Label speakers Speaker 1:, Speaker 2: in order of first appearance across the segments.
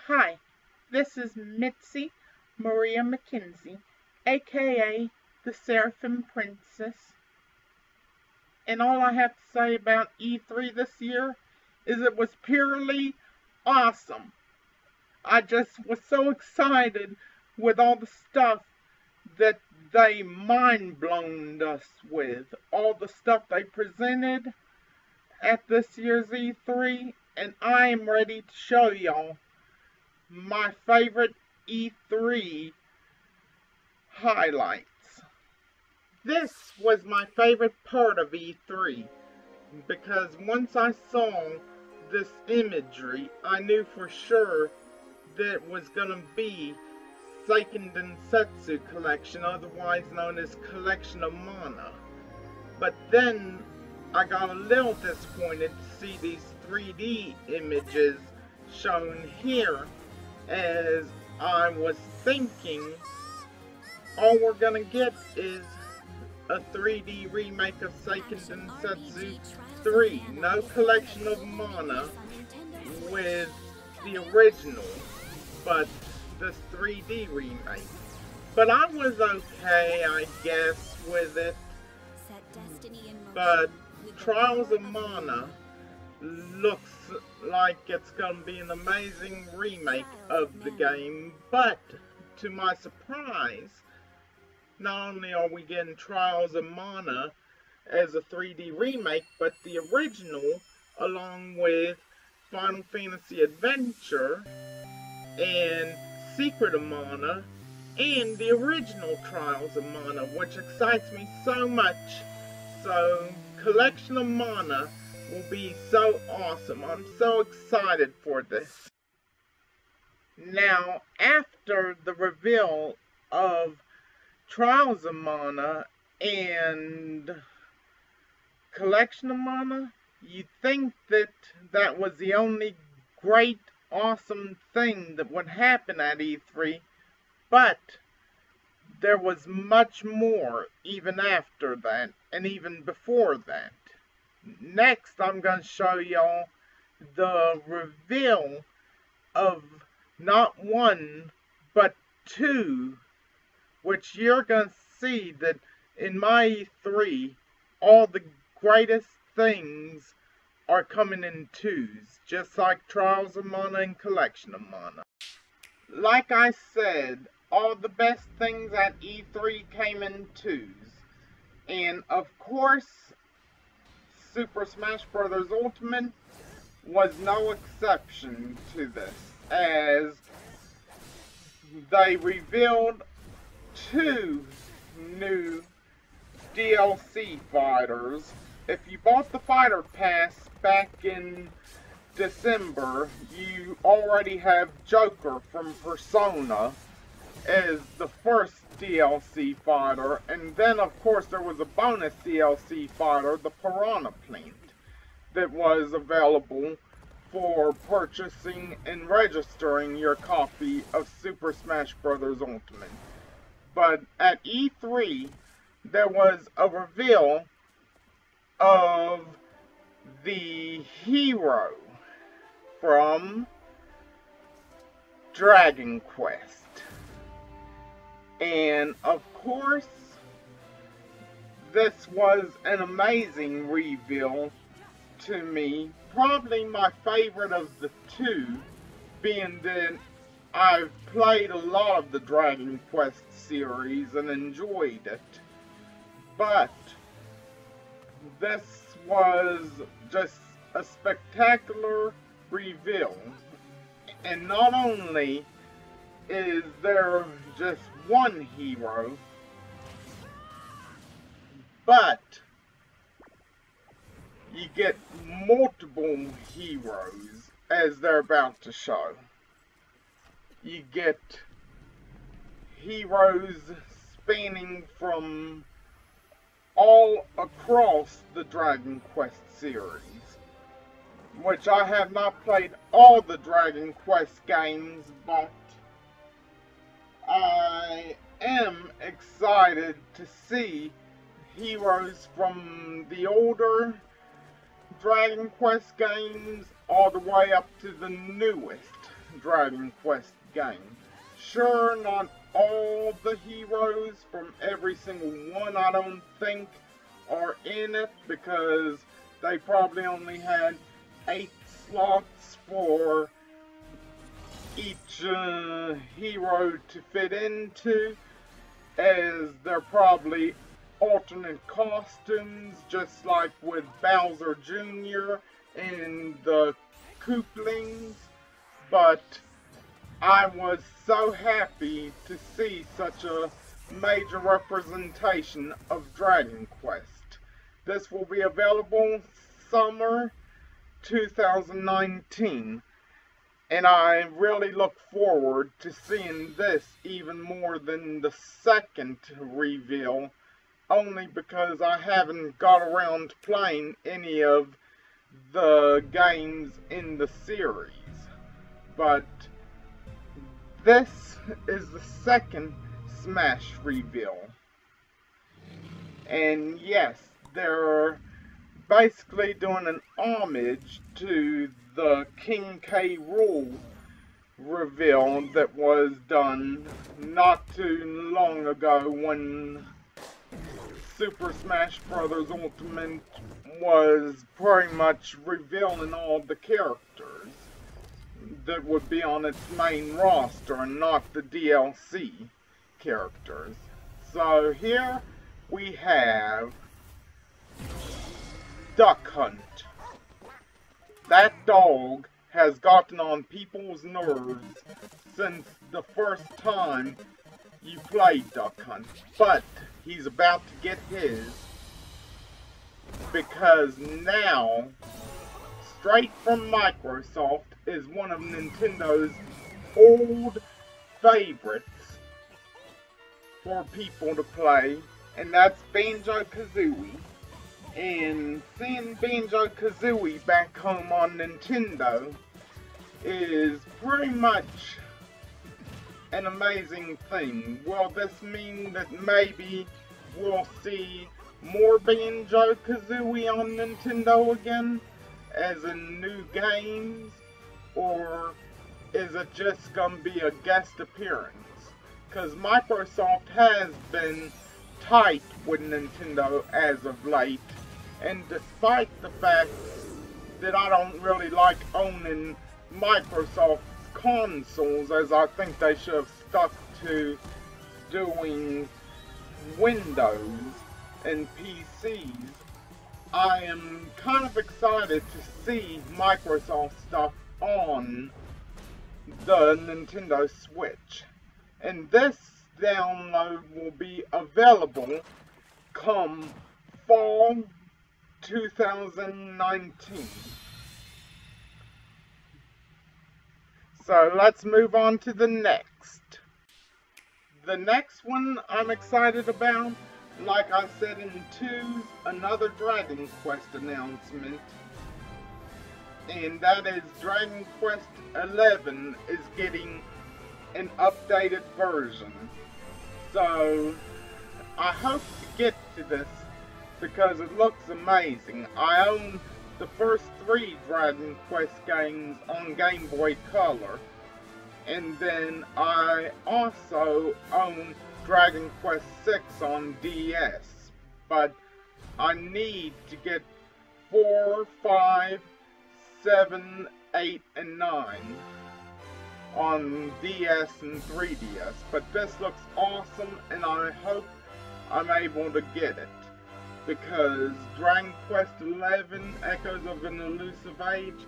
Speaker 1: Hi, this is Mitzi Maria McKenzie, aka the Seraphim Princess. And all I have to say about E3 this year is it was purely awesome. I just was so excited with all the stuff that they mind-blown us with. All the stuff they presented at this year's E3, and I am ready to show y'all my favorite E3 highlights. This was my favorite part of E3 because once I saw this imagery, I knew for sure that it was going to be Seiken Densetsu collection, otherwise known as Collection of Mana. But then I got a little disappointed to see these 3D images shown here, as I was thinking all we're gonna get is a 3D remake of Seiken Densetsu 3. No Collection of Mana with the original, but this 3D remake. But I was okay, I guess, with it. But Trials of Mana looks like it's going to be an amazing remake of the game, but to my surprise, not only are we getting Trials of Mana as a 3D remake, but the original, along with Final Fantasy Adventure and Secret of Mana, and the original Trials of Mana, which excites me so much. So, Collection of Mana will be so awesome. I'm so excited for this. Now, after the reveal of Trials of Mana and Collection of Mana, you'd think that that was the only great, awesome thing that would happen at E3, but there was much more even after that, and even before that. Next, I'm going to show y'all the reveal of not one, but two, which you're going to see that in my E3, all the greatest things are coming in twos, just like Trials of Mana and Collection of Mana. Like I said, all the best things at E3 came in twos. And of course, Super Smash Bros. Ultimate was no exception to this, as they revealed two new DLC fighters. If you bought the Fighter Pass back in December, you already have Joker from Persona as the first DLC fighter, and then of course there was a bonus DLC fighter, the Piranha Plant, that was available for purchasing and registering your copy of Super Smash Bros. Ultimate. But at E3, there was a reveal of the hero from Dragon Quest. And of course, this was an amazing reveal to me. Probably my favorite of the two, being that I've played a lot of the Dragon Quest series and enjoyed it. But this was just a spectacular reveal. And not only is there just one hero, but you get multiple heroes, as they're about to show. You get heroes spanning from all across the Dragon Quest series, which I have not played all the Dragon Quest games, but I am excited to see heroes from the older Dragon Quest games all the way up to the newest Dragon Quest game. Sure, not all the heroes from every single one, I don't think, are in it, because they probably only had 8 slots for each hero to fit into, as they're probably alternate costumes, just like with Bowser Jr. and the Kooplings. But I was so happy to see such a major representation of Dragon Quest. This will be available summer 2019. And I really look forward to seeing this even more than the second reveal, only because I haven't got around to playing any of the games in the series. But this is the second Smash reveal. And yes, they're basically doing an homage to the King K. Rool reveal that was done not too long ago when Super Smash Bros. Ultimate was pretty much revealing all the characters that would be on its main roster and not the DLC characters. So here we have Duck Hunt. That dog has gotten on people's nerves since the first time you played Duck Hunt, but he's about to get his, because now, straight from Microsoft, is one of Nintendo's old favorites for people to play, and that's Banjo-Kazooie. And seeing Banjo-Kazooie back home on Nintendo is pretty much an amazing thing. Will this mean that maybe we'll see more Banjo-Kazooie on Nintendo again, as in new games? Or is it just gonna be a guest appearance? Because Microsoft has been tight with Nintendo as of late, and despite the fact that I don't really like owning Microsoft consoles, as I think they should have stuck to doing Windows and PCs, I am kind of excited to see Microsoft stuff on the Nintendo Switch. And this download will be available come fall 2019. So let's move on to the next. The next one I'm excited about, like I said in 2's, another Dragon Quest announcement. And that is Dragon Quest XI is getting an updated version. So I hope to get to this because it looks amazing. I own the first 3 Dragon Quest games on Game Boy Color, and then I also own Dragon Quest VI on DS, but I need to get 4, 5, 7, 8, and 9 on DS and 3DS, but this looks awesome, and I hope I'm able to get it, because Dragon Quest XI Echoes of an Elusive Age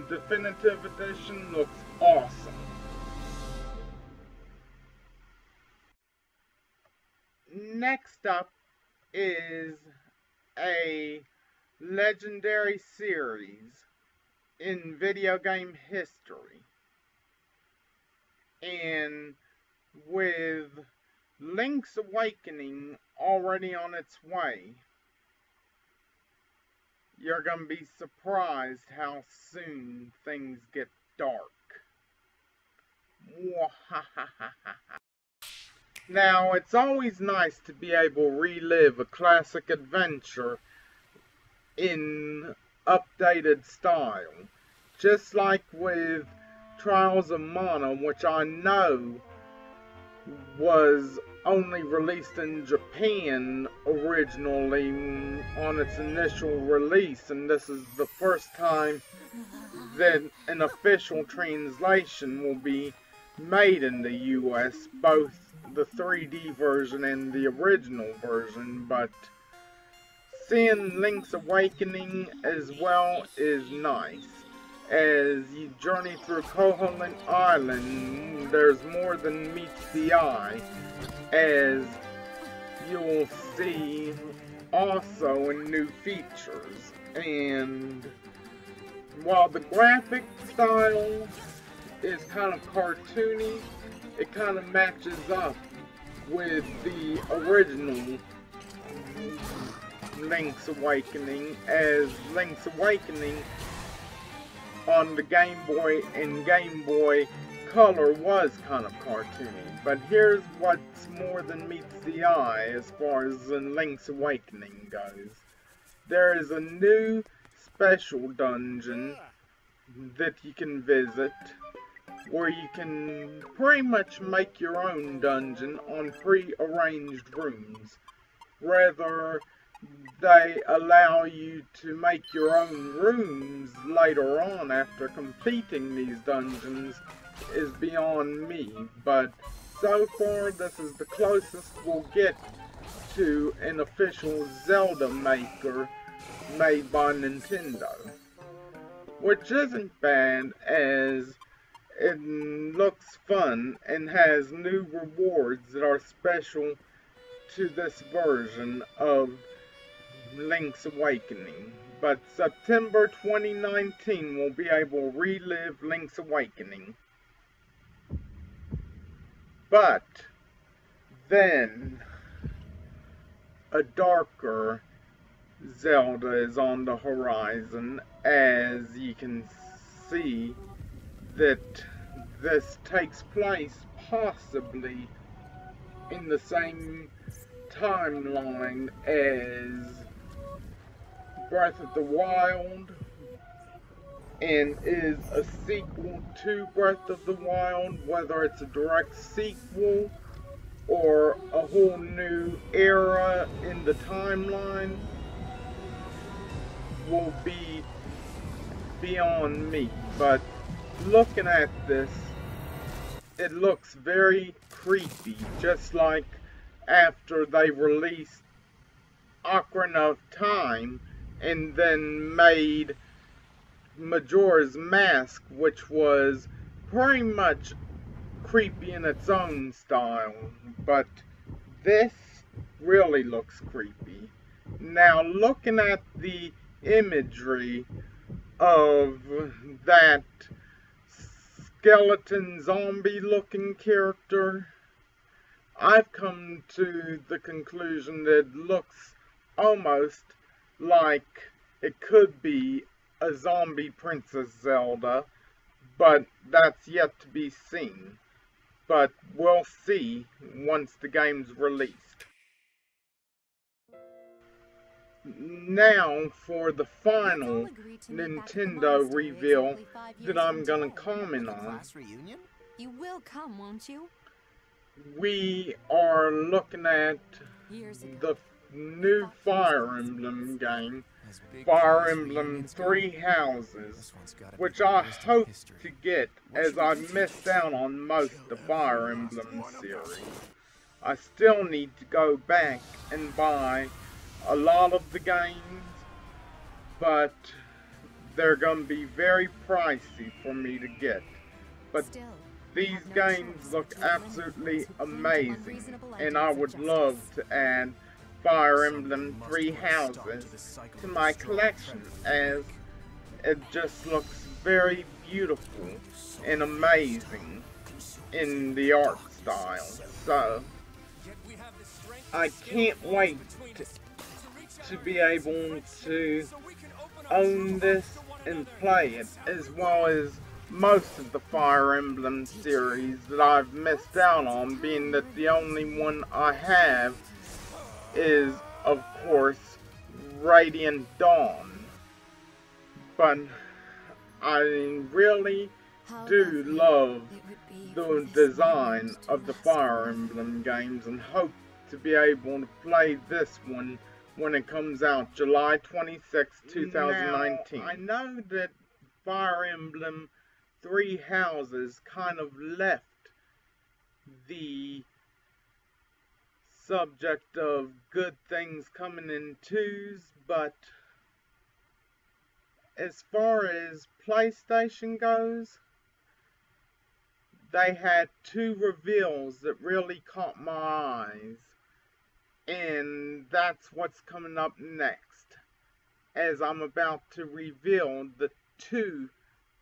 Speaker 1: Definitive Edition looks awesome. Next up is a legendary series in video game history. And with Link's Awakening already on its way, you're going to be surprised how soon things get dark. Now, it's always nice to be able to relive a classic adventure in updated style. Just like with Trials of Mana, which I know was only released in Japan originally on its initial release, and this is the first time that an official translation will be made in the US, both the 3D version and the original version, but seeing Link's Awakening as well is nice. As you journey through Koholint Island, there's more than meets the eye, as you'll see also in new features. And while the graphic style is kind of cartoony, it kind of matches up with the original Link's Awakening, as Link's Awakening on the Game Boy and Game Boy Color was kind of cartoony. But here's what's more than meets the eye as far as Link's Awakening goes. There is a new special dungeon that you can visit, where you can pretty much make your own dungeon on pre-arranged rooms. Rather, they allow you to make your own rooms later on after completing these dungeons is beyond me, but so far this is the closest we'll get to an official Zelda maker made by Nintendo. Which isn't bad, as it looks fun and has new rewards that are special to this version of Link's Awakening. But September 2019 we'll be able to relive Link's Awakening. But then a darker Zelda is on the horizon, as you can see that this takes place possibly in the same timeline as Breath of the Wild, and is a sequel to Breath of the Wild, whether it's a direct sequel or a whole new era in the timeline will be beyond me. But looking at this, it looks very creepy, just like after they released Ocarina of Time and then made Majora's Mask, which was pretty much creepy in its own style, but this really looks creepy. Now, looking at the imagery of that skeleton zombie looking character, I've come to the conclusion that it looks almost like it could be a zombie Princess Zelda, but that's yet to be seen. But we'll see once the game's released. Now for the final Nintendo reveal that I'm gonna comment on.
Speaker 2: You will come, won't you?
Speaker 1: We are looking at the new Fire Emblem game, Fire Emblem Three Houses, which I hope to get, as I missed out on most of the Fire Emblem series. I still need to go back and buy a lot of the games, but they're going to be very pricey for me to get. But these games look absolutely amazing, and I would love to add Fire Emblem Three Houses to my collection, as it just looks very beautiful and amazing in the art style. So I can't wait to be able to own this and play it, as well as most of the Fire Emblem series that I've missed out on, being that the only one I have is, of course, Radiant Dawn. But I really do love the design of the Fire Emblem games and hope to be able to play this one when it comes out July 26, 2019. Now, I know that Fire Emblem Three Houses kind of left the subject of good things coming in twos, but as far as PlayStation goes, they had two reveals that really caught my eyes, and that's what's coming up next, as I'm about to reveal the two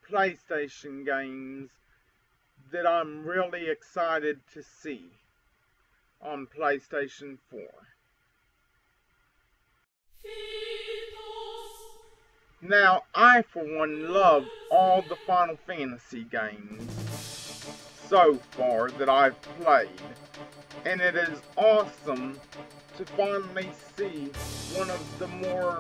Speaker 1: PlayStation games that I'm really excited to see on PlayStation 4. Now, I for one love all the Final Fantasy games so far that I've played, and it is awesome to finally see one of the more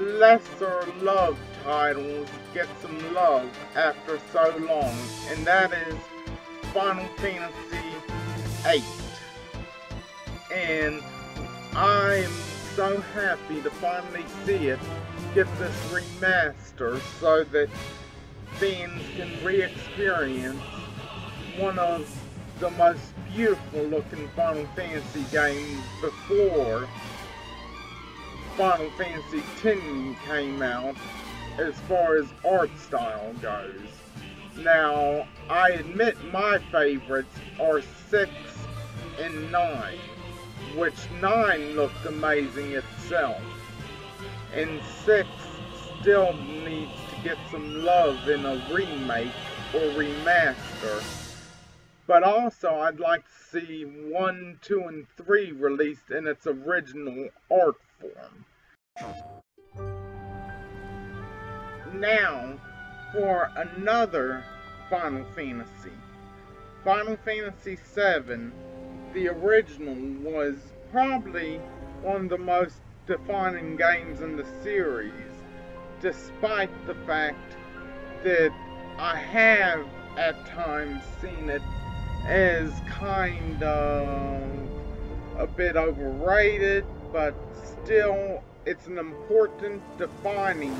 Speaker 1: lesser loved titles get some love after so long, and that is Final Fantasy VIII. And I am so happy to finally see it get this remaster so that fans can re-experience one of the most beautiful looking Final Fantasy games before Final Fantasy X came out as far as art style goes. Now, I admit my favorites are 6 and 9, which 9 looked amazing itself, and 6 still needs to get some love in a remake or remaster. But also, I'd like to see 1, 2, and 3 released in its original art form. Now, for another Final Fantasy. Final Fantasy VII, the original, was probably one of the most defining games in the series, despite the fact that I have at times seen it as kind of a bit overrated, but still it's an important defining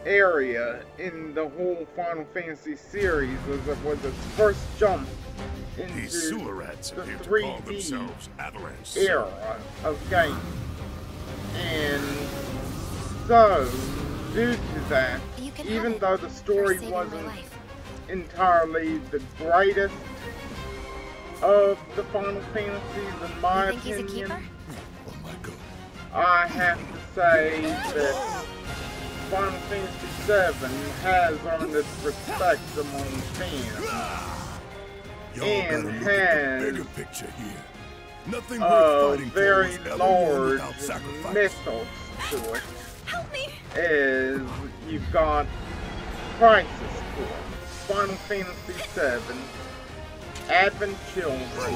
Speaker 1: area in the whole Final Fantasy series, as it was its first jump into the 3D era of games. And so, due to that, even though the story wasn't entirely the greatest of the Final Fantasies, in my opinion, I have to say that Final Fantasy VII has earned its respect among fans, and has a very large mythos to it. As you've got Crisis Core, Final Fantasy VII, Advent Children,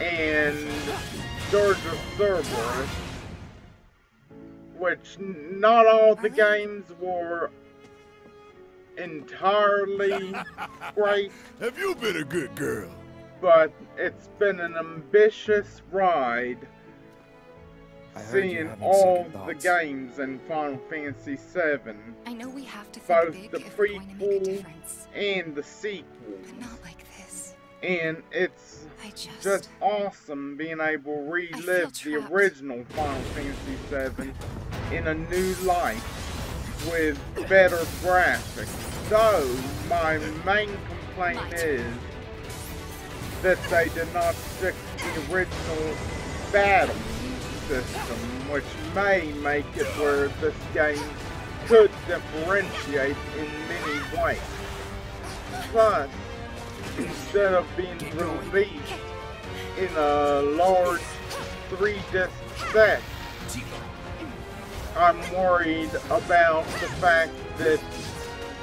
Speaker 1: and Dirge of Cerberus, which not all the games were entirely great.
Speaker 3: Have you been a good girl?
Speaker 1: But it's been an ambitious ride seeing all the games in Final Fantasy VII.
Speaker 2: I know we have to
Speaker 1: both
Speaker 2: think
Speaker 1: the
Speaker 2: big if we're going to make a
Speaker 1: prequel
Speaker 2: difference.
Speaker 1: and the sequels.
Speaker 2: But not like this.
Speaker 1: And it's
Speaker 2: I
Speaker 1: just awesome being able to relive the
Speaker 2: trapped.
Speaker 1: original Final Fantasy VII in a new light with better graphics. Though my main complaint is that they did not stick to the original battle system, which may make it where this game could differentiate in many ways. Plus, instead of being released in a large 3-disc set, I'm worried about the fact that